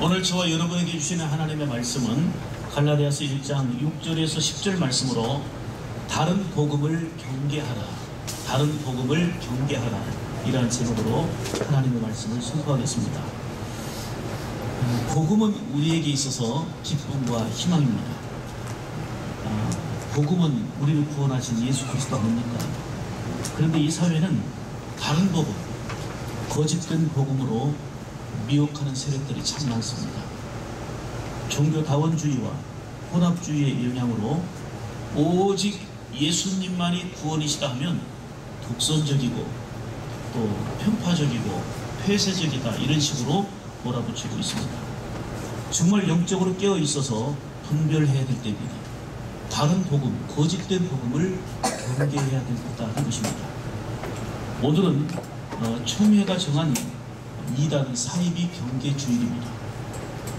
오늘 저와 여러분에게 주시는 하나님의 말씀은 갈라디아서 1장 6절에서 10절 말씀으로 다른 복음을 경계하라, 다른 복음을 경계하라 이라는 제목으로 하나님의 말씀을 선포하겠습니다. 복음은 우리에게 있어서 기쁨과 희망입니다. 복음은 우리를 구원하신 예수 그리스도 아닙니까? 그런데 이 사회는 다른 복음, 거짓된 복음으로 미혹하는 세력들이 참 많습니다. 종교다원주의와 혼합주의의 영향으로 오직 예수님만이 구원이시다 하면 독선적이고 또 편파적이고 폐쇄적이다 이런 식으로 몰아붙이고 있습니다. 정말 영적으로 깨어 있어서 분별해야 될 때입니다. 다른 복음, 거짓된 복음을 경계해야 된다는 것입니다. 오늘은 총회가 정한 이단 사이비 경계 주일입니다.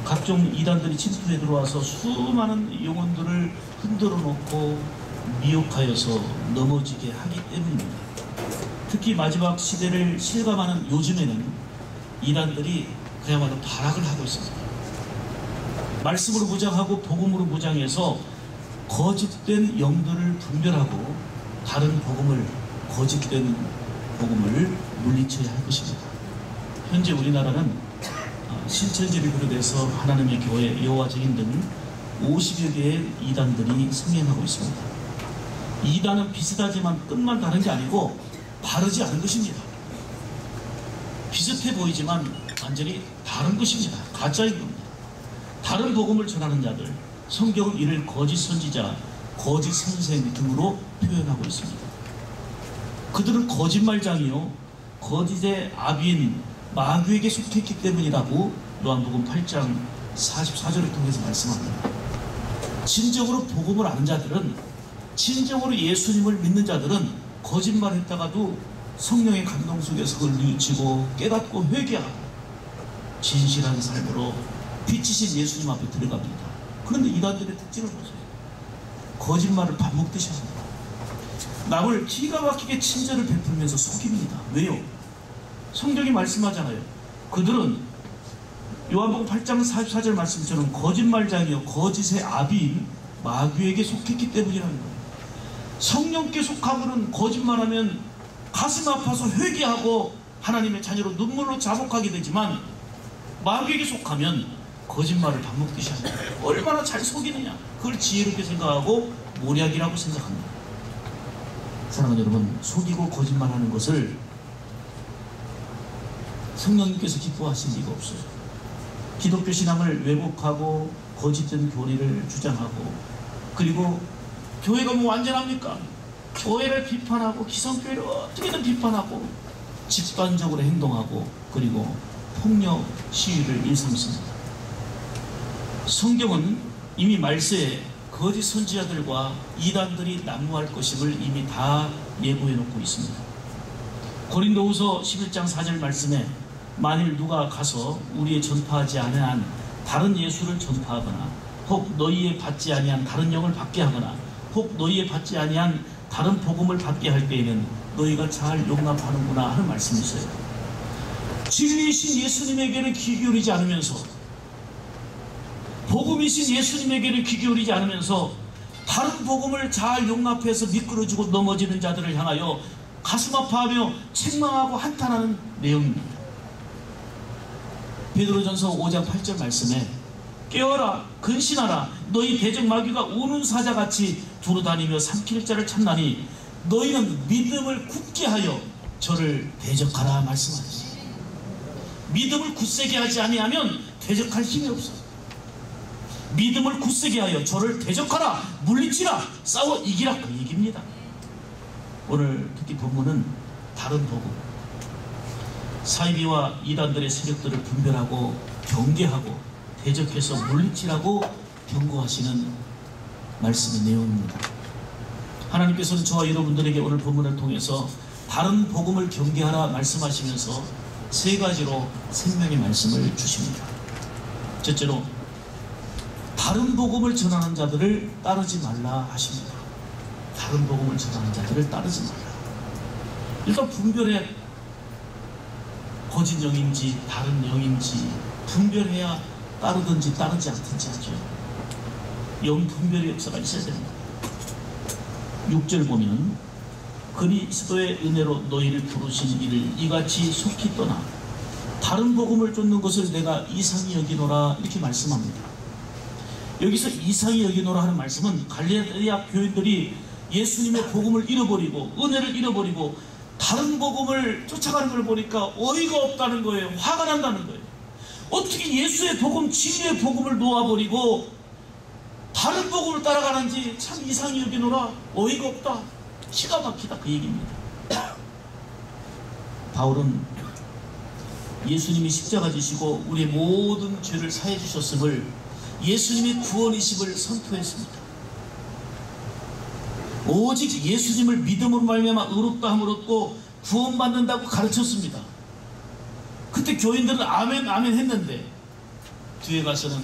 각종 이단들이 침투해 들어와서 수많은 영혼들을 흔들어 놓고 미혹하여서 넘어지게 하기 때문입니다. 특히 마지막 시대를 실감하는 요즘에는 이단들이 그야말로 타락을 하고 있습니다. 말씀으로 무장하고 복음으로 무장해서 거짓된 영들을 분별하고 다른 복음을, 거짓된 복음을 물리쳐야 할 것입니다. 현재 우리나라는 신천지를 비롯해서 하나님의 교회, 여호와 증인 등 50여 개의 이단들이 성행하고 있습니다. 이단은 비슷하지만 끝만 다른 게 아니고 바르지 않은 것입니다. 비슷해 보이지만 완전히 다른 것입니다. 가짜인 겁니다. 다른 복음을 전하는 자들, 성경은 이를 거짓 선지자, 거짓 선생 등으로 표현하고 있습니다. 그들은 거짓말장이요 거짓의 아비인 마귀에게 속했기 때문이라고 요한복음 8장 44절을 통해서 말씀합니다. 진정으로 복음을 아는 자들은, 진정으로 예수님을 믿는 자들은 거짓말했다가도 성령의 감동 속에서 그걸 뉘우치고 깨닫고 회개하고 진실한 삶으로 빛이신 예수님 앞에 들어갑니다. 그런데 이단들의 특징을 보세요. 거짓말을 밥 먹듯이 합니다. 남을 기가 막히게 친절을 베풀면서 속입니다. 왜요? 성경이 말씀하잖아요. 그들은 요한복음 8장 44절 말씀처럼 거짓말장이요 거짓의 아비인 마귀에게 속했기 때문이라는 거예요. 성령께 속하고는 거짓말하면 가슴 아파서 회개하고 하나님의 자녀로 눈물로 자복하게 되지만 마귀에게 속하면 거짓말을 밥 먹듯이 합니다. 얼마나 잘 속이느냐, 그걸 지혜롭게 생각하고 모략이라고 생각합니다. 사랑하는 여러분, 속이고 거짓말하는 것을 성령님께서 기뻐하신 리가 없어요. 기독교 신앙을 왜곡하고 거짓된 교리를 주장하고, 그리고 교회가 뭐 완전합니까? 교회를 비판하고 기성교회를 어떻게든 비판하고 집단적으로 행동하고 그리고 폭력 시위를 일삼습니다. 성경은 이미 말세에 거짓 선지자들과 이단들이 난무할 것임을 이미 다 예고해 놓고 있습니다. 고린도후서 11장 4절 말씀에 만일 누가 가서 우리의 전파하지 아니한 다른 예수를 전파하거나 혹 너희의 받지 아니한 다른 영을 받게 하거나 혹 너희의 받지 아니한 다른 복음을 받게 할 때에는 너희가 잘 용납하는구나 하는 말씀이 있어요. 진리이신 예수님에게는 귀 기울이지 않으면서, 복음이신 예수님에게는 귀 기울이지 않으면서 다른 복음을 잘 용납해서 미끄러지고 넘어지는 자들을 향하여 가슴 아파하며 책망하고 한탄하는 내용입니다. 베드로전서 5장 8절 말씀에 깨어라, 근신하라, 너희 대적 마귀가 우는 사자같이 두루다니며 삼킬 자를 찾나니 너희는 믿음을 굳게 하여 저를 대적하라 말씀하셨습니다. 믿음을 굳세게 하지 아니하면 대적할 힘이 없어요. 믿음을 굳세게 하여 저를 대적하라, 물리치라, 싸워 이기라, 그 얘기입니다. 오늘 특히 본문은 다른 복음, 사이비와 이단들의 세력들을 분별하고 경계하고 대적해서 물리치라고 경고하시는 말씀의 내용입니다. 하나님께서는 저와 여러분들에게 오늘 본문을 통해서 다른 복음을 경계하라 말씀하시면서 세 가지로 생명의 말씀을 주십니다. 첫째로 다른 복음을 전하는 자들을 따르지 말라 하십니다. 다른 복음을 전하는 자들을 따르지 말라. 일단 분별해, 거짓 영인지 다른 영인지 분별해야 따르든지 따르지 않든지 하죠. 영분별의 역사가 있어야 됩니다. 6절 보면 그리스도의 은혜로 너희를 부르신 이를 이같이 속히 떠나 다른 복음을 쫓는 것을 내가 이상히 여기노라 이렇게 말씀합니다. 여기서 이상히 여기노라 하는 말씀은 갈릴리아 교인들이 예수님의 복음을 잃어버리고 은혜를 잃어버리고 다른 복음을 쫓아가는 걸 보니까 어이가 없다는 거예요. 화가 난다는 거예요. 어떻게 예수의 복음, 진리의 복음을 놓아버리고 다른 복음을 따라가는지 참 이상히 여기노라. 어이가 없다. 기가 막히다. 그 얘기입니다. 바울은 예수님이 십자가 지시고 우리의 모든 죄를 사해 주셨음을, 예수님의 구원이심을 선포했습니다. 오직 예수님을 믿음으로 말미암아 의롭다함을 얻고 구원받는다고 가르쳤습니다. 그때 교인들은 아멘 아멘 했는데 뒤에 가서는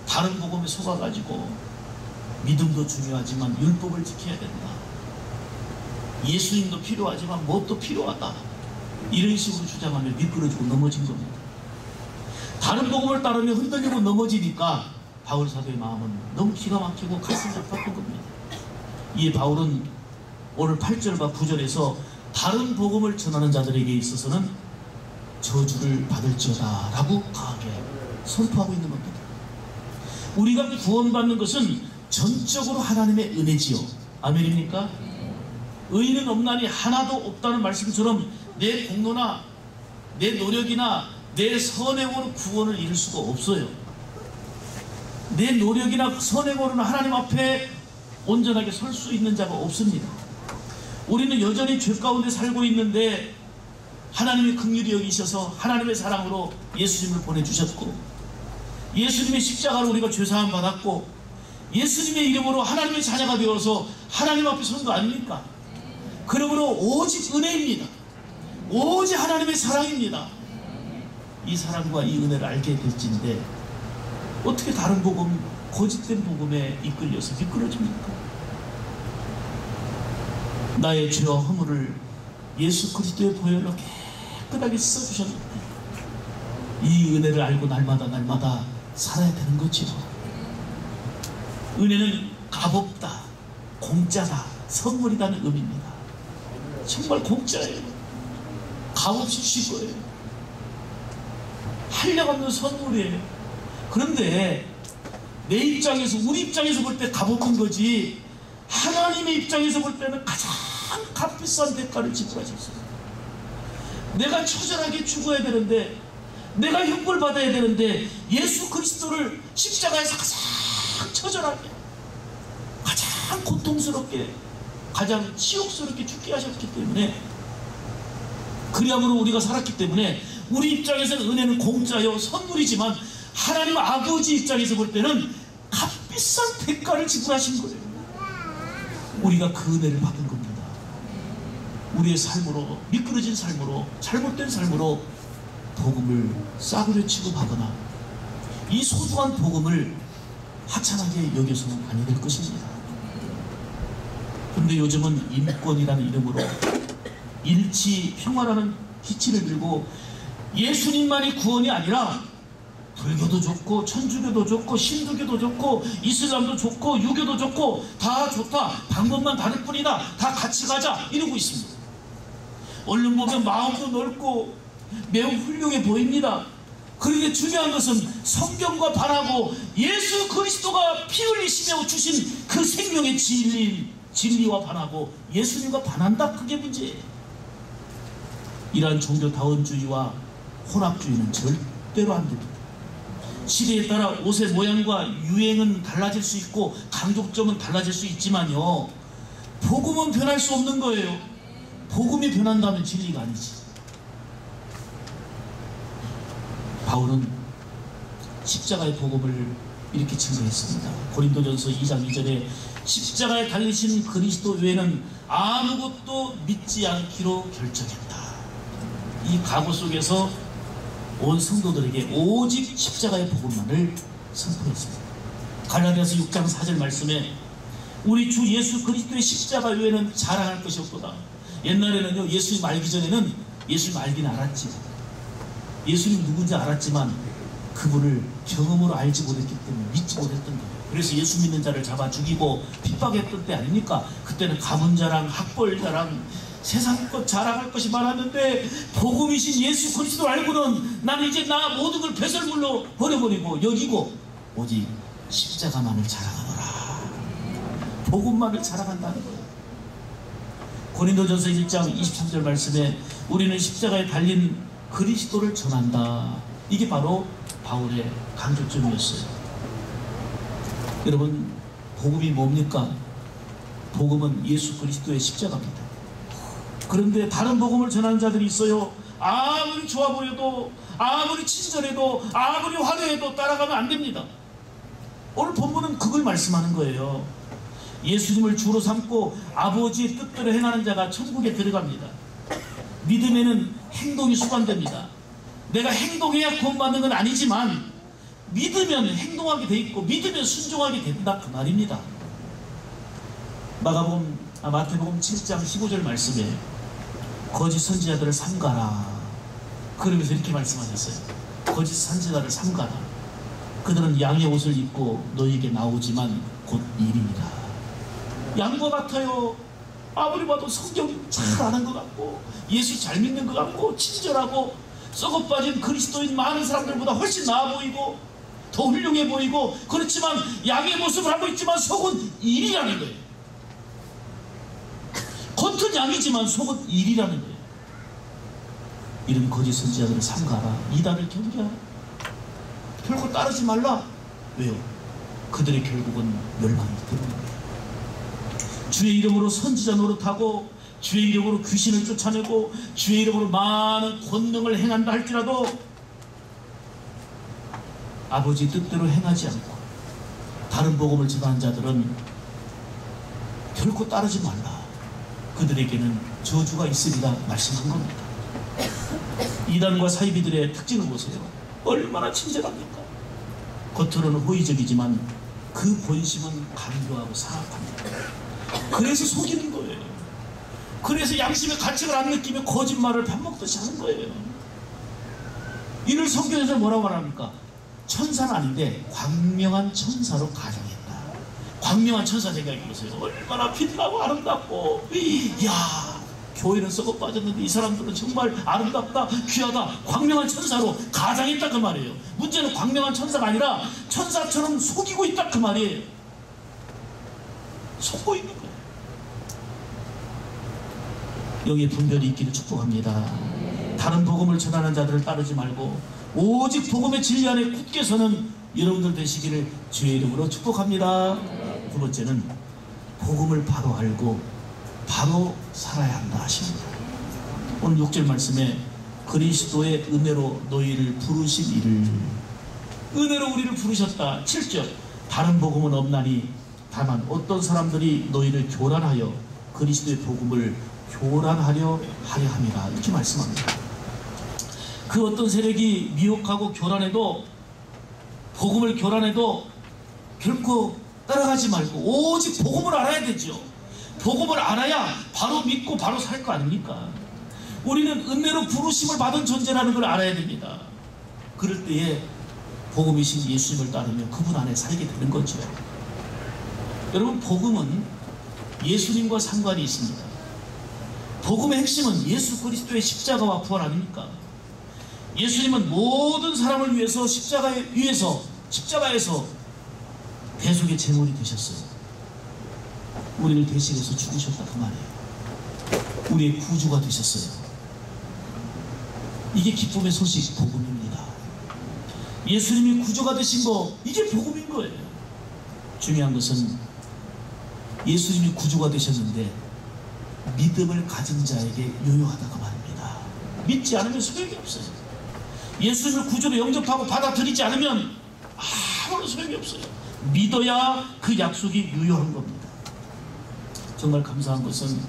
다른 복음에 속아가지고 믿음도 중요하지만 율법을 지켜야 된다, 예수님도 필요하지만 무엇도 필요하다, 이런 식으로 주장하며 미끄러지고 넘어진 겁니다. 다른 복음을 따르며 흔들리고 넘어지니까 바울 사도의 마음은 너무 기가 막히고 가슴이 아팠던 겁니다. 이에 바울은 오늘 8절과 9절에서 다른 복음을 전하는 자들에게 있어서는 저주를 받을지어다 라고 강하게 선포하고 있는 겁니다. 우리가 구원받는 것은 전적으로 하나님의 은혜지요. 아멘입니까? 의인은 없나니 하나도 없다는 말씀처럼 내 공로나 내 노력이나 내 선행으로 구원을 이룰 수가 없어요. 내 노력이나 선행으로는 하나님 앞에 온전하게 설 수 있는 자가 없습니다. 우리는 여전히 죄 가운데 살고 있는데 하나님의 긍휼히 여기셔서 하나님의 사랑으로 예수님을 보내주셨고, 예수님의 십자가로 우리가 죄사함 받았고, 예수님의 이름으로 하나님의 자녀가 되어서 하나님 앞에 선 거 아닙니까? 그러므로 오직 은혜입니다. 오직 하나님의 사랑입니다. 이 사랑과 이 은혜를 알게 될진데 어떻게 다른 복음, 거짓된 복음에 이끌려서 미끄러집니까? 나의 죄와 허물을 예수 그리스도의 보혈로 깨끗하게 씻어주셨는데 이 은혜를 알고 날마다 살아야 되는 거죠. 은혜는 값없다, 공짜다, 선물이라는 의미입니다. 정말 공짜예요. 값없이 주실 거예요. 한량없는 선물이에요. 그런데 내 입장에서, 우리 입장에서 볼 때 값없는 거지, 하나님의 입장에서 볼 때는 가장 값비싼 대가를 지불하셨어요. 내가 처절하게 죽어야 되는데, 내가 형벌받아야 되는데 예수 그리스도를 십자가에서 가장 처절하게, 가장 고통스럽게, 가장 치욕스럽게 죽게 하셨기 때문에, 그리함으로 우리가 살았기 때문에 우리 입장에서는 은혜는 공짜요 선물이지만 하나님 아버지 입장에서 볼 때는 값비싼 대가를 지불하신 거예요. 우리가 그 은혜를 받은 겁니다. 우리의 삶으로, 미끄러진 삶으로, 잘못된 삶으로 복음을 싸구려 취급하거나 이 소중한 복음을 하찮게 여겨서는 아니 될 것입니다. 그런데 요즘은 인권이라는 이름으로 일치, 평화라는 기치를 들고 예수님만이 구원이 아니라 불교도 좋고 천주교도 좋고 신두교도 좋고 이슬람도 좋고 유교도 좋고 다 좋다, 방법만 다를 뿐이다, 다 같이 가자 이러고 있습니다. 얼른 보면 마음도 넓고 매우 훌륭해 보입니다. 그런데 중요한 것은 성경과 반하고 예수 그리스도가 피 흘리시며 주신 그 생명의 진리와 반하고 예수님과 반한다, 그게 문제예요. 이러한 종교다원주의와 혼합주의는 절대로 안 됩니다. 시대에 따라 옷의 모양과 유행은 달라질 수 있고 강조점은 달라질 수 있지만요, 복음은 변할 수 없는 거예요. 복음이 변한다면 진리가 아니지. 바울은 십자가의 복음을 이렇게 증거했습니다. 고린도전서 2장 2절에 십자가에 달리신 그리스도 외에는 아무것도 믿지 않기로 결정했다. 이 각오 속에서 온 성도들에게 오직 십자가의 복음만을 선포했습니다. 갈라디아서 6장 4절 말씀에 우리 주 예수 그리스도의 십자가 외에는 자랑할 것이 없도다. 옛날에는요, 예수님 알기 전에는 예수님 알긴 알았지, 예수님 누군지 알았지만 그분을 경험으로 알지 못했기 때문에 믿지 못했던 거예요. 그래서 예수 믿는 자를 잡아 죽이고 핍박했던 때 아닙니까? 그때는 가문 자랑, 학벌 자랑, 세상 것 자랑할 것이 많았는데 복음이신 예수 그리스도를 알고는 나는 이제 나 모든 걸 배설물로 버려버리고 여기고 오직 십자가만을 자랑하노라. 복음만을 자랑한다는 거예요. 고린도전서 1장 23절 말씀에 우리는 십자가에 달린 그리스도를 전한다. 이게 바로 바울의 강조점이었어요. 여러분, 복음이 뭡니까? 복음은 예수 그리스도의 십자가입니다. 그런데 다른 복음을 전하는 자들이 있어요. 아무리 좋아 보여도, 아무리 친절해도, 아무리 화려해도 따라가면 안 됩니다. 오늘 본문은 그걸 말씀하는 거예요. 예수님을 주로 삼고 아버지의 뜻대로 행하는 자가 천국에 들어갑니다. 믿음에는 행동이 수반됩니다. 내가 행동해야 구원받는 건 아니지만 믿으면 행동하게 돼 있고 믿으면 순종하게 된다, 그 말입니다. 마태복음 7장 15절 말씀에 거짓 선지자들을 삼가라. 그러면서 이렇게 말씀하셨어요. 거짓 선지자를 삼가라. 그들은 양의 옷을 입고 너희에게 나오지만 곧 일이니라. 양과 같아요. 아무리 봐도 성경 잘 아는 것 같고 예수 잘 믿는 것 같고 친절하고 썩어빠진 그리스도인 많은 사람들보다 훨씬 나아 보이고 더 훌륭해 보이고, 그렇지만 양의 모습을 하고 있지만 속은 일이라는 거예요. 겉은 양이지만 속은 일이라는 거예요. 이런 거짓 선지자들을 삼가라. 이단을 경계하라. 결코 따르지 말라. 왜요? 그들의 결국은 멸망이기 때문입니다. 주의 이름으로 선지자 노릇하고 주의 이름으로 귀신을 쫓아내고 주의 이름으로 많은 권능을 행한다 할지라도 아버지 뜻대로 행하지 않고 다른 복음을 전하는 자들은 결코 따르지 말라. 그들에게는 저주가 있으리라 말씀한 겁니다. 이단과 사이비들의 특징을 보세요. 얼마나 친절합니까? 겉으로는 호의적이지만 그 본심은 강교하고 사악합니다. 그래서 속이는 거예요. 그래서 양심의 가책을 안 느끼며 거짓말을 밥 먹듯이 하는 거예요. 이를 성경에서 뭐라고 말합니까? 천사는 아닌데 광명한 천사로 가정했다. 광명한 천사 생각해보세요. 얼마나 빛나고 아름답고, 이야, 교회는 썩어 빠졌는데 이 사람들은 정말 아름답다, 귀하다, 광명한 천사로 가장했다 그 말이에요. 문제는 광명한 천사가 아니라 천사처럼 속이고 있다 그 말이에요. 속고 있는 거예요. 여기에 분별이 있기를 축복합니다. 다른 복음을 전하는 자들을 따르지 말고 오직 복음의 진리 안에 굳게 서는 여러분들 되시기를 주의 이름으로 축복합니다. 두 번째는 복음을 바로 알고 바로 살아야 한다 하십니다. 오늘 6절 말씀에 그리스도의 은혜로 너희를 부르신 이를, 은혜로 우리를 부르셨다. 7절 다른 복음은 없나니 다만 어떤 사람들이 너희를 교란하여 그리스도의 복음을 교란하려 하려 함이라. 이렇게 말씀합니다. 그 어떤 세력이 미혹하고 교란해도, 복음을 교란해도 결코 따라가지 말고 오직 복음을 알아야 되죠. 복음을 알아야 바로 믿고 바로 살 거 아닙니까? 우리는 은혜로 부르심을 받은 존재라는 걸 알아야 됩니다. 그럴 때에 복음이신 예수님을 따르며 그분 안에 살게 되는 거죠. 여러분, 복음은 예수님과 상관이 있습니다. 복음의 핵심은 예수 그리스도의 십자가와 부활 아닙니까? 예수님은 모든 사람을 위해서 십자가에서 대속의 제물이 되셨어요. 우리를 대신해서 죽으셨다 그 말이에요. 우리의 구주가 되셨어요. 이게 기쁨의 소식, 복음입니다. 예수님이 구주가 되신 거, 이게 복음인 거예요. 중요한 것은 예수님이 구주가 되셨는데 믿음을 가진 자에게 유효하다고 말입니다. 믿지 않으면 소용이 없어요. 예수님을 구주로 영접하고 받아들이지 않으면 아무런 소용이 없어요. 믿어야 그 약속이 유효한 겁니다. 정말 감사한 것은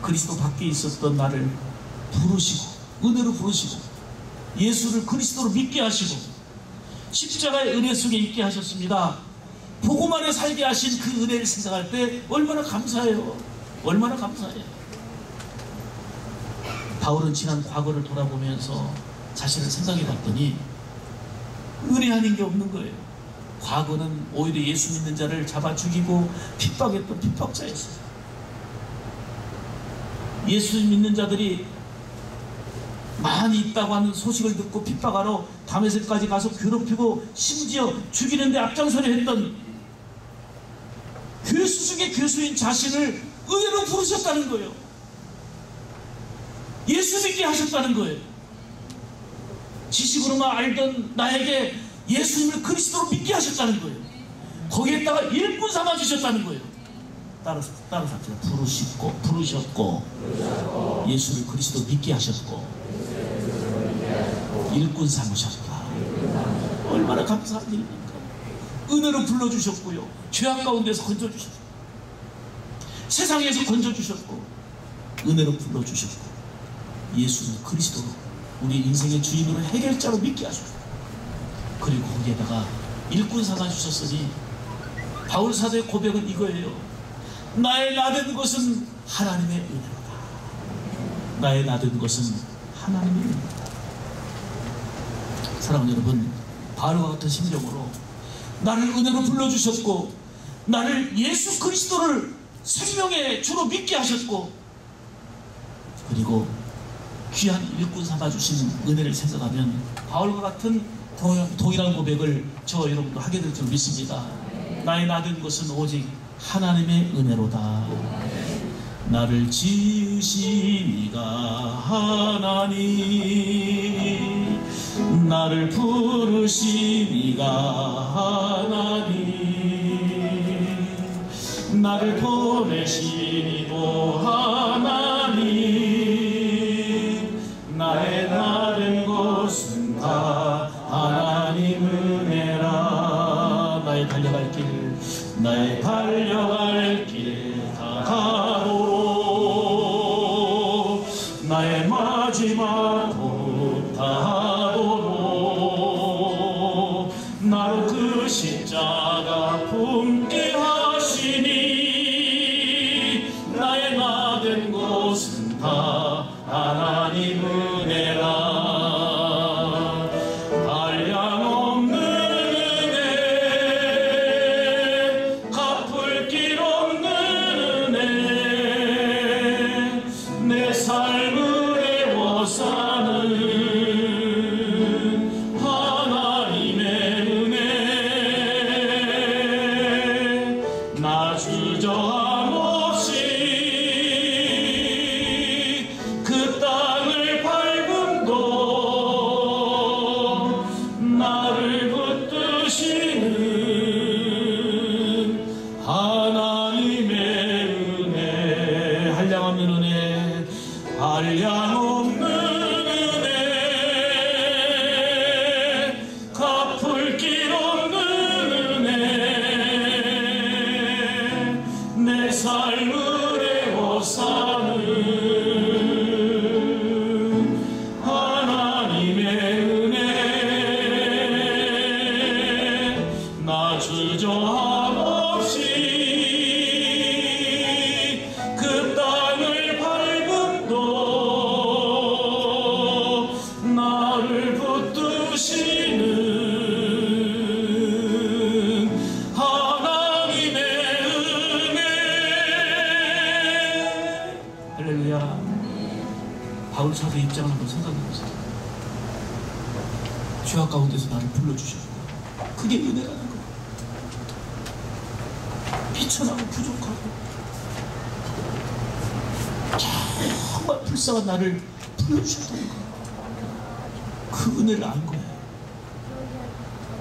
그리스도 밖에 있었던 나를 부르시고 은혜로 부르시고 예수를 그리스도로 믿게 하시고 십자가의 은혜 속에 있게 하셨습니다. 복음 안에 살게 하신 그 은혜를 생각할 때 얼마나 감사해요. 얼마나 감사해요. 바울은 지난 과거를 돌아보면서 자신을 생각해 봤더니 은혜 아닌 게 없는 거예요. 과거는 오히려 예수 믿는 자를 잡아 죽이고 핍박했던 핍박자였어요. 예수 믿는 자들이 많이 있다고 하는 소식을 듣고 핍박하러 다메섹까지 가서 괴롭히고 심지어 죽이는데 앞장서려 했던 교수 중에 교수인 자신을 은혜로 부르셨다는 거예요. 예수 믿게 하셨다는 거예요. 지식으로만 알던 나에게 예수님을 그리스도로 믿게 하셨다는 거예요. 거기에다가 일꾼 삼아 주셨다는 거예요. 따라서 부르셨고 예수를 그리스도 믿게 하셨고 일꾼 삼으셨다. 얼마나 감사한 일입니까? 은혜로 불러주셨고요, 죄악 가운데서 건져주셨고, 세상에서 건져주셨고, 은혜로 불러주셨고, 예수를 그리스도로 우리 인생의 주인으로 해결자로 믿게 하셨고, 그리고 거기에다가 일꾼 삼아 주셨으니 바울 사도의 고백은 이거예요. 나의 나된 것은 하나님의 은혜로다. 나의 나된 것은 하나님의 은혜로다. 사랑하는 여러분, 바울과 같은 심정으로 나를 은혜로 불러주셨고, 나를 예수 그리스도를 생명의 주로 믿게 하셨고, 그리고 귀한 일꾼 삼아주신 은혜를 생각하면 바울과 같은 동일한 고백을 저 여러분도 하게 될 줄 믿습니다. 나의 나된 것은 오직 하나님의 은혜로다. 나를 지으신 이가 하나님, 나를 부르신 이가 하나님, 나를 보내신 이도 하나님, 나의 나된 것은 다 하나님 은혜라. 나의 달려갈 길, 나의 달려갈 길 다 가도록, 나의 마지막 도로 다 하도록, 나로 그 십자가 품게 하시니, 나의 나된 것은 다 하나님 은혜라. 바울 사도의 입장을 한번 생각해보세요. 죄악 가운데서 나를 불러주셨고, 그게 은혜라는 거예요. 비천하고 부족하고 정말 불쌍한 나를 불러주셨다는 거예요. 그 은혜를 안 거예요.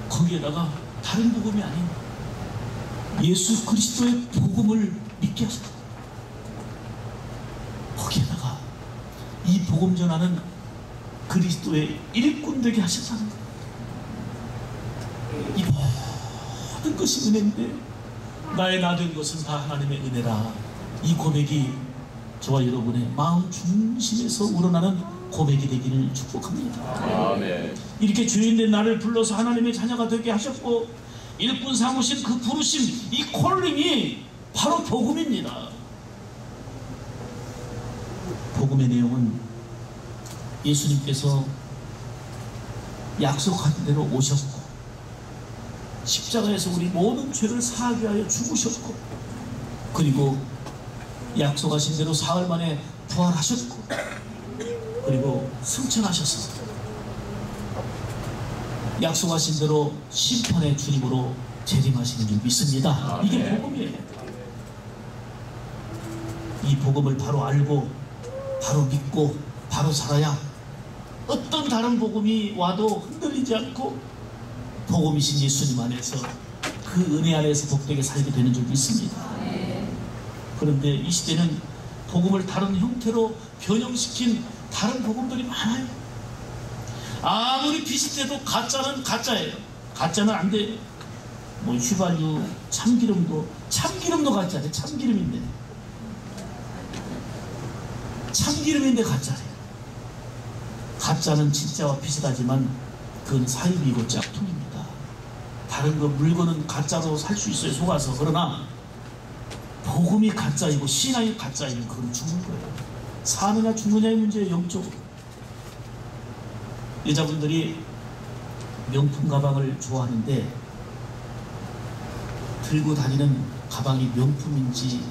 거기에다가 다른 복음이 아닌 예수 그리스도의 복음을 믿게 하셨다. 거기에다가 이 복음 전하는 그리스도의 일꾼 되게 하셨다는 거예요. 이 모든 것이 은혜인데 나의 나 된 것은 다 하나님의 은혜라. 이 고백이 저와 여러분의 마음 중심에서 우러나는 고백이 되기를 축복합니다. 아멘. 이렇게 주인된 나를 불러서 하나님의 자녀가 되게 하셨고 일꾼 삼으신 그 부르심, 이 콜링이 바로 복음입니다. 복음의 내용은 예수님께서 약속한 대로 오셨고 십자가에서 우리 모든 죄를 사하게 하여 죽으셨고, 그리고 약속하신 대로 사흘 만에 부활하셨고, 그리고 승천하셨습니다. 약속하신 대로 심판의 주님으로 재림하시는 줄 믿습니다. 이게 복음이에요. 이 복음을 바로 알고 바로 믿고 바로 살아야 어떤 다른 복음이 와도 흔들리지 않고 복음이신 예수님 안에서 그 은혜 안에서 복되게 살게 되는 줄 믿습니다. 그런데 이 시대는 복음을 다른 형태로 변형시킨 다른 복음들이 많아요. 아무리 비슷해도 가짜는 가짜예요. 가짜는 안 돼요. 뭐 휘발유, 참기름도 가짜래. 참기름인데 가짜래요. 가짜는 진짜와 비슷하지만 그건 사입이고 짝퉁입니다. 다른 거 물건은 가짜로 살 수 있어요, 속아서. 그러나 복음이 가짜이고 신앙이 가짜이면 그건 죽는 거예요. 사느냐 죽느냐의 문제예요. 영적으로. 여자분들이 명품 가방을 좋아하는데 들고 다니는 가방이 명품인지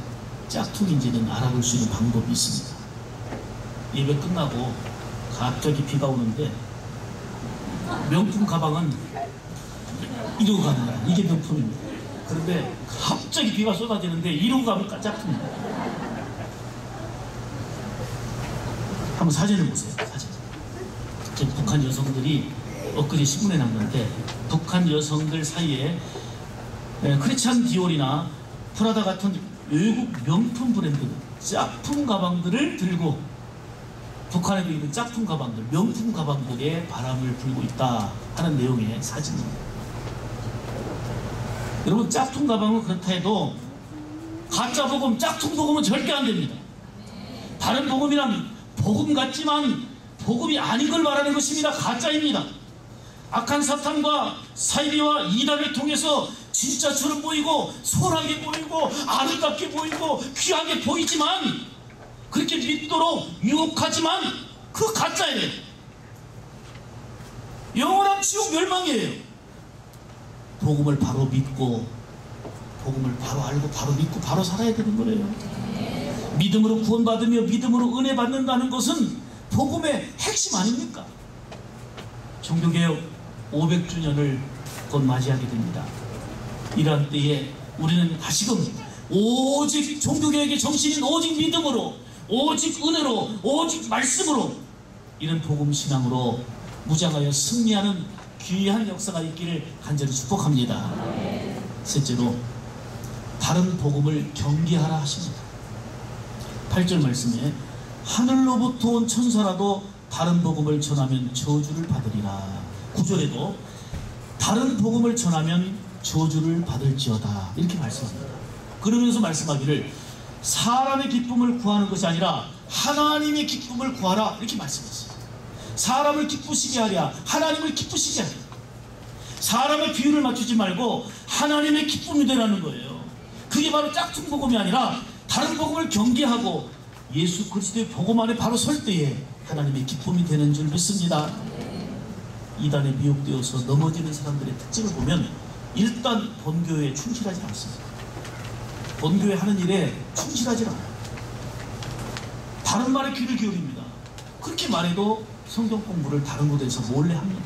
짝퉁인지는 알아볼 수 있는 방법이 있습니다. 예배 끝나고 갑자기 비가 오는데 명품 가방은 이러고 가는 거야. 이게 명품입니다. 그런데 갑자기 비가 쏟아지는데 이러고 가면 짝퉁입니다. 한번 사진을 보세요. 사진. 지금 북한 여성들이 엊그제 신문에 났는데 북한 여성들 사이에 크리스찬 디올이나 프라다 같은 외국 명품 브랜드 짝퉁 가방들을 들고 북한에도 있는 짝퉁 가방들, 명품 가방들에 바람을 불고 있다 하는 내용의 사진입니다. 여러분, 짝퉁 가방은 그렇다 해도 가짜 복음, 짝퉁 복음은 절대 안 됩니다. 다른 복음이란 복음 같지만 복음이 아닌 걸 말하는 것입니다. 가짜입니다. 악한 사탄과 사이비와 이단을 통해서 진짜처럼 보이고 소홀하게 보이고 아름답게 보이고 귀하게 보이지만 그렇게 믿도록 유혹하지만 그 가짜예요. 영원한 지옥 멸망이에요. 복음을 바로 믿고 복음을 바로 알고 바로 믿고 바로 살아야 되는 거예요. 믿음으로 구원받으며 믿음으로 은혜 받는다는 것은 복음의 핵심 아닙니까? 종교개혁 500주년을 곧 맞이하게 됩니다. 이러한 때에 우리는 다시금 오직 종교개혁의 정신인 오직 믿음으로 오직 은혜로 오직 말씀으로 이런 복음신앙으로 무장하여 승리하는 귀한 역사가 있기를 간절히 축복합니다. 셋째로 다른 복음을 경계하라 하십니다. 8절 말씀에 하늘로부터 온 천사라도 다른 복음을 전하면 저주를 받으리라. 9절에도 다른 복음을 전하면 저주를 받을지어다 이렇게 말씀합니다. 그러면서 말씀하기를 사람의 기쁨을 구하는 것이 아니라 하나님의 기쁨을 구하라 이렇게 말씀했어요. 사람을 기쁘시게 하랴 하나님을 기쁘시게 하랴. 사람의 비율을 맞추지 말고 하나님의 기쁨이 되라는 거예요. 그게 바로 짝퉁 복음이 아니라 다른 복음을 경계하고 예수 그리스도의 복음 안에 바로 설 때에 하나님의 기쁨이 되는 줄 믿습니다. 이단에 미혹되어서 넘어지는 사람들의 특징을 보면 일단 본교회에 충실하지 않습니다. 본교회 하는 일에 충실하지 않아요. 다른 말에 귀를 기울입니다. 그렇게 말해도 성경 공부를 다른 곳에서 몰래 합니다.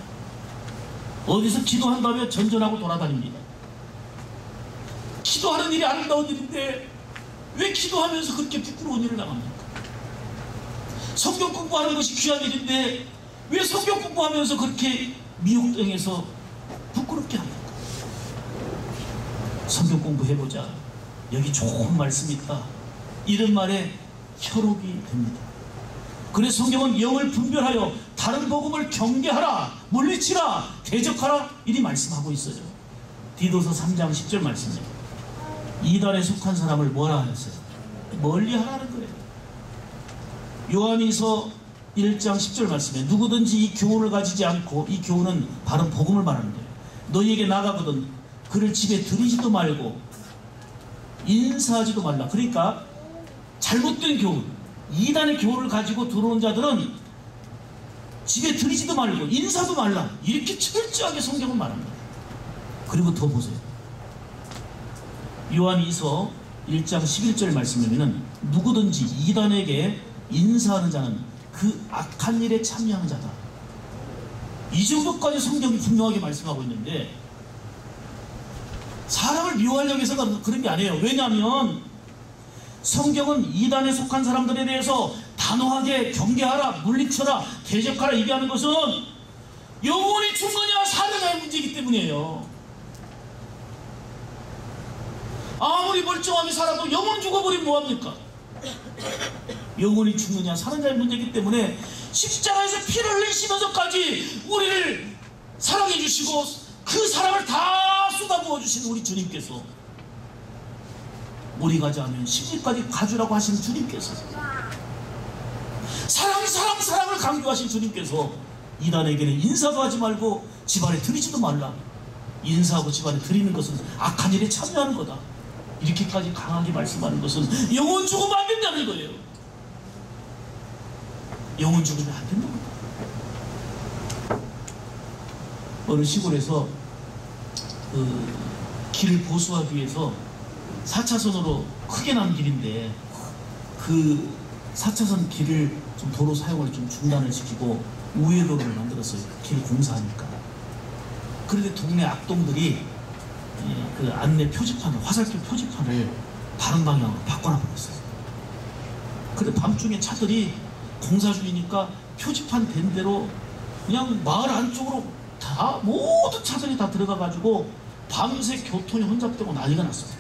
어디서 기도한다며 전전하고 돌아다닙니다. 기도하는 일이 아름다운 일인데 왜 기도하면서 그렇게 부끄러운 일을 당합니까? 성경 공부하는 것이 귀한 일인데 왜 성경 공부하면서 그렇게 미혹당해서 부끄럽게 합니까? 성경 공부해보자. 여기 좋은 말씀이 있다. 이런 말에 혈옥이 됩니다. 그래서 성경은 영을 분별하여 다른 복음을 경계하라, 물리치라, 대적하라 이리 말씀하고 있어요. 디도서 3장 10절 말씀이에요. 이단에 속한 사람을 뭐라 하셨어요? 멀리하라는 거예요. 요한이서 1장 10절 말씀에 누구든지 이 교훈을 가지지 않고, 이 교훈은 바른 복음을 말하는 거예요. 너희에게 나가거든 그를 집에 들이지도 말고 인사하지도 말라. 그러니까 잘못된 교훈, 이단의 교훈을 가지고 들어온 자들은 집에 들이지도 말고 인사도 말라. 이렇게 철저하게 성경은 말합니다. 그리고 더 보세요. 요한 2서 1장 11절 말씀이면은 누구든지 이단에게 인사하는 자는 그 악한 일에 참여하는 자다. 이 정도까지 성경이 분명하게 말씀하고 있는데 사람을 미워하려고 해서 그런 게 아니에요. 왜냐하면 성경은 이단에 속한 사람들에 대해서 단호하게 경계하라, 물리쳐라, 대적하라 얘기하는 것은 영혼이 죽느냐 사느냐의 문제이기 때문이에요. 아무리 멀쩡하게 살아도 영혼 죽어버리면 뭐합니까? 영혼이 죽느냐 사느냐의 문제이기 때문에 십자가에서 피를 흘리시면서까지 우리를 사랑해 주시고 그 사랑을 다 쏟아부어 주신 우리 주님께서, 우리 가지 않으면 십지까지 가주라고 하신 주님께서, 사랑을 강조하신 주님께서 이단에게는 인사도 하지 말고 집안에 들이지도 말라. 인사하고 집안에 들이는 것은 악한 일에 참여하는 거다. 이렇게까지 강하게 말씀하는 것은 영혼 죽으면 안 된다는 거예요. 영혼 죽으면 안 된다는 거예요. 어느 시골에서 길을 보수하기 위해서 4차선으로 크게 난 길인데 그 4차선 길을 좀 도로 사용을 좀 중단을 시키고 우회도로를 만들었어요. 길 공사하니까. 그런데 동네 악동들이 그 안내 표지판을, 화살표 표지판을 다른 방향으로 바꿔놔 버렸어요. 그래 밤중에 차들이 공사 중이니까 표지판 된 대로 그냥 마을 안쪽으로 다 모든 차선이 다 들어가 가지고 밤새 교통이 혼잡되고 난리가 났습니다.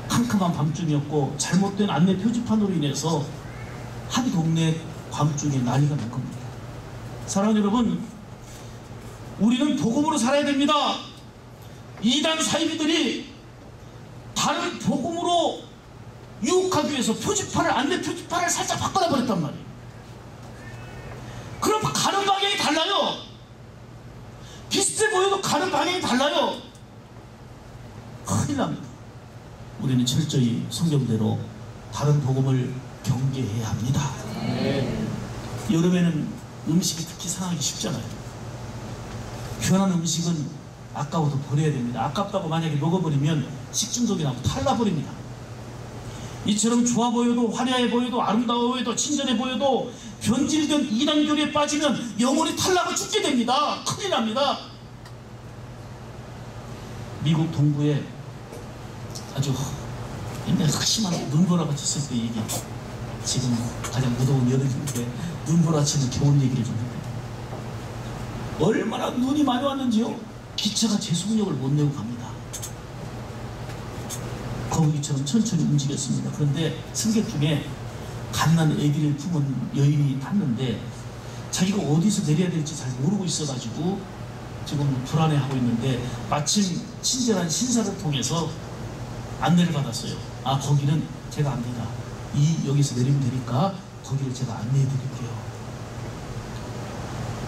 캄캄한 밤중이었고 잘못된 안내 표지판으로 인해서 한 동네 밤중에 난리가 난 겁니다. 사랑하는 여러분, 우리는 복음으로 살아야 됩니다. 이단 사이비들이 다른 복음으로 유혹하기 위해서 표지판을, 안내 표지판을 살짝 바꿔놔 버렸단 말이에요. 그럼 가는 방향이 달라요. 비슷해 보여도 가는 방향이 달라요. 큰일 납니다. 우리는 철저히 성경대로 다른 복음을 경계해야 합니다. 여름에는 음식이 특히 상하기 쉽잖아요. 변한 음식은 아까워도 버려야 됩니다. 아깝다고 만약에 먹어버리면 식중독이 나고 탈나버립니다. 이처럼 좋아 보여도, 화려해 보여도, 아름다워 보여도, 친절해 보여도 변질된 이단교리에 빠지면 영혼이 탈나고 죽게 됩니다. 큰일 납니다. 미국 동부에 아주 옛날에 극심한 눈보라가 쳤을 때 얘기, 지금 가장 무더운 여름인데 눈보라 치는 겨울 얘기를 좀 해요. 얼마나 눈이 많이 왔는지요. 기차가 제 속력을 못 내고 갑니다. 거북이처럼 천천히 움직였습니다. 그런데 승객 중에 갓난 아기를 품은 여인이 탔는데 자기가 어디서 내려야 될지 잘 모르고 있어가지고 지금 불안해하고 있는데 마침 친절한 신사를 통해서 안내를 받았어요. 아, 거기는 제가 압니다. 여기서 내리면 되니까 거기를 제가 안내해 드릴게요.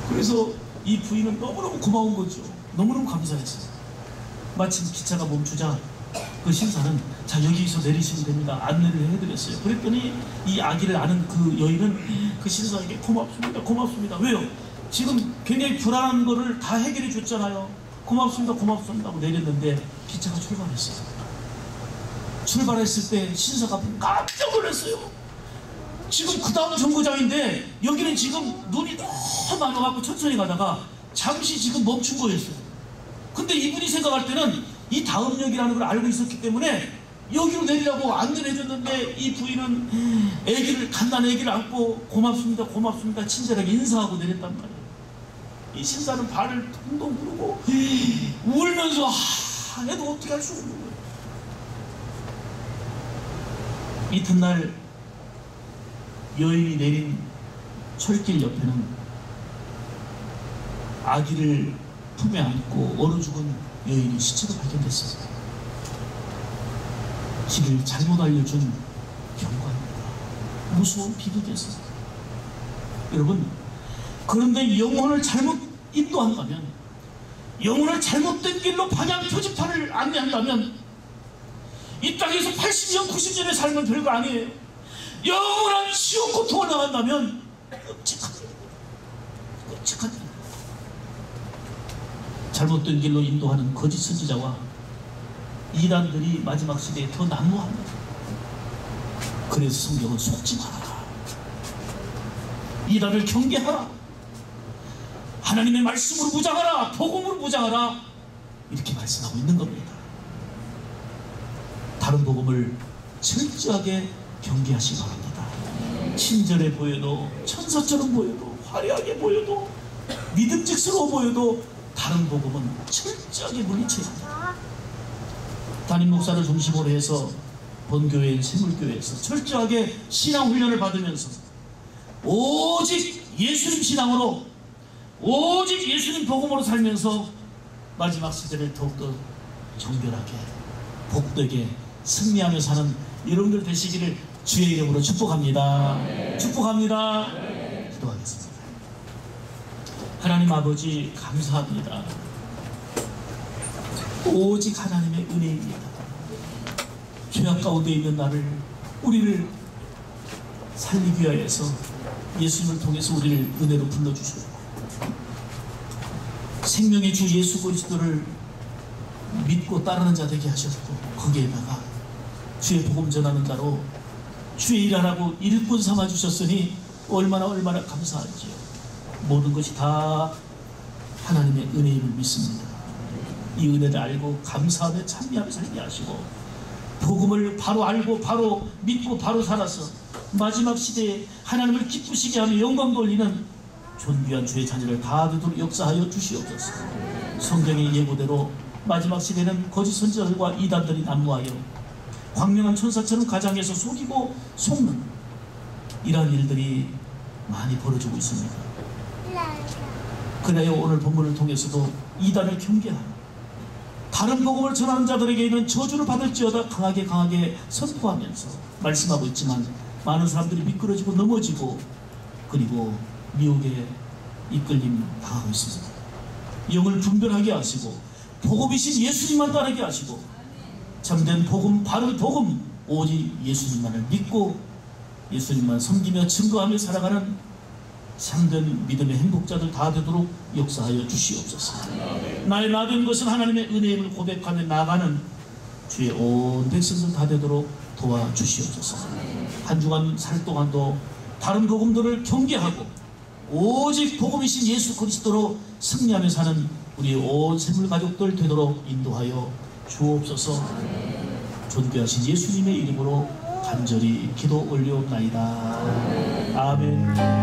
그래서 이 부인은 너무너무 고마운 거죠. 너무너무 감사했어요. 마침 기차가 멈추자 그 신사는 자, 여기서 내리시면 됩니다. 안내를 해드렸어요. 그랬더니 이 아기를 아는 그 여인은 그 신사에게 고맙습니다. 고맙습니다. 왜요? 지금 굉장히 불안한 거를 다 해결해 줬잖아요. 고맙습니다. 고맙습니다 하고 내렸는데 기차가 출발했어요. 출발했을 때 신사가 깜짝 놀랐어요. 지금 그 다음 정거장인데 여기는 지금 눈이 너무 많아갖고 천천히 가다가 잠시 지금 멈춘 거였어요. 근데 이분이 생각할 때는 이 다음 역이라는 걸 알고 있었기 때문에 여기로 내리라고 안내를 해줬는데 이 부인은 갓난 아기를 안고 고맙습니다 고맙습니다 친절하게 인사하고 내렸단 말이에요. 이 신사는 발을 동동 구르고 울면서 해도 어떻게 할 수 없는 거예요. 이튿날 여인이 내린 철길 옆에는 아기를 품에 안고 얼어 죽은 여인의 시체가 발견됐어요. 길을 잘못 알려준 경관입니다. 무서운 비극이었어요. 여러분, 그런데 영혼을 잘못 인도한다면, 영혼을 잘못된 길로 방향 표지판을 안내한다면 이 땅에서 80년, 90년의 삶은 별거 아니에요. 영원한 시험 고통을 나간다면 끔찍한 일입니다. 잘못된 길로 인도하는 거짓 선지자와 이단들이 마지막 시대에 더 난무합니다. 그래서 성경은 속지 말아라, 이단을 경계하라, 하나님의 말씀으로 무장하라, 복음으로 무장하라, 이렇게 말씀하고 있는 겁니다. 다른 복음을 철저하게 경계하시기 바랍니다. 친절해 보여도, 천사처럼 보여도, 화려하게 보여도, 믿음직스러워 보여도 다른 복음은 철저하게 물리쳐야 합니다. 담임 목사를 중심으로 해서 본교회인 샘물교회에서 철저하게 신앙훈련을 받으면서 오직 예수님 신앙으로, 오직 예수님 복음으로 살면서 마지막 시대를 더욱더 정결하게, 복되게 승리하며 사는 여러분들 되시기를 주의 이름으로 축복합니다. 축복합니다. 기도하겠습니다. 하나님 아버지, 감사합니다. 오직 하나님의 은혜입니다. 죄악 가운데 있는 나를, 우리를 살리기 위하여서 예수님을 통해서 우리를 은혜로 불러주셨고, 생명의 주 예수 그리스도를 믿고 따르는 자 되게 하셨고, 거기에다가 주의 복음 전하는 자로 주의 일하라고 일꾼 삼아 주셨으니 얼마나 감사하지요. 모든 것이 다 하나님의 은혜임을 믿습니다. 이 은혜를 알고 감사하며 찬미하며 살게 하시고, 복음을 바로 알고 바로 믿고 바로 살아서 마지막 시대에 하나님을 기쁘시게 하며 영광 돌리는 존귀한 주의 자녀를 다 되도록 역사하여 주시옵소서. 성경의 예고대로 마지막 시대는 거짓 선지자들과 이단들이 난무하여 광명한 천사처럼 가장에서 속이고 속는 이러한 일들이 많이 벌어지고 있습니다. 그래야 오늘 본문을 통해서도 이단을 경계하는, 다른 복음을 전하는 자들에게는 저주를 받을지어다 강하게 선포하면서 말씀하고 있지만, 많은 사람들이 미끄러지고 넘어지고 그리고 미혹에 이끌림 당하고 있습니다. 영을 분별하게 하시고 복음이신 예수님만 따르게 하시고, 참된 복음, 바른 복음, 오직 예수님만을 믿고 예수님만 섬기며 증거하며 살아가는 참된 믿음의 행복자들 다 되도록 역사하여 주시옵소서. 나의 나된 것은 하나님의 은혜임을 고백하며 나가는 주의 온 백성들 다 되도록 도와주시옵소서. 한 주간 살 동안도 다른 복음들을 경계하고 오직 복음이신 예수 그리스도로 승리하며 사는 우리 온 샘물 가족들 되도록 인도하여 주옵소서. 존귀하신 예수님의 이름으로 간절히 기도 올려옵나이다. 아멘.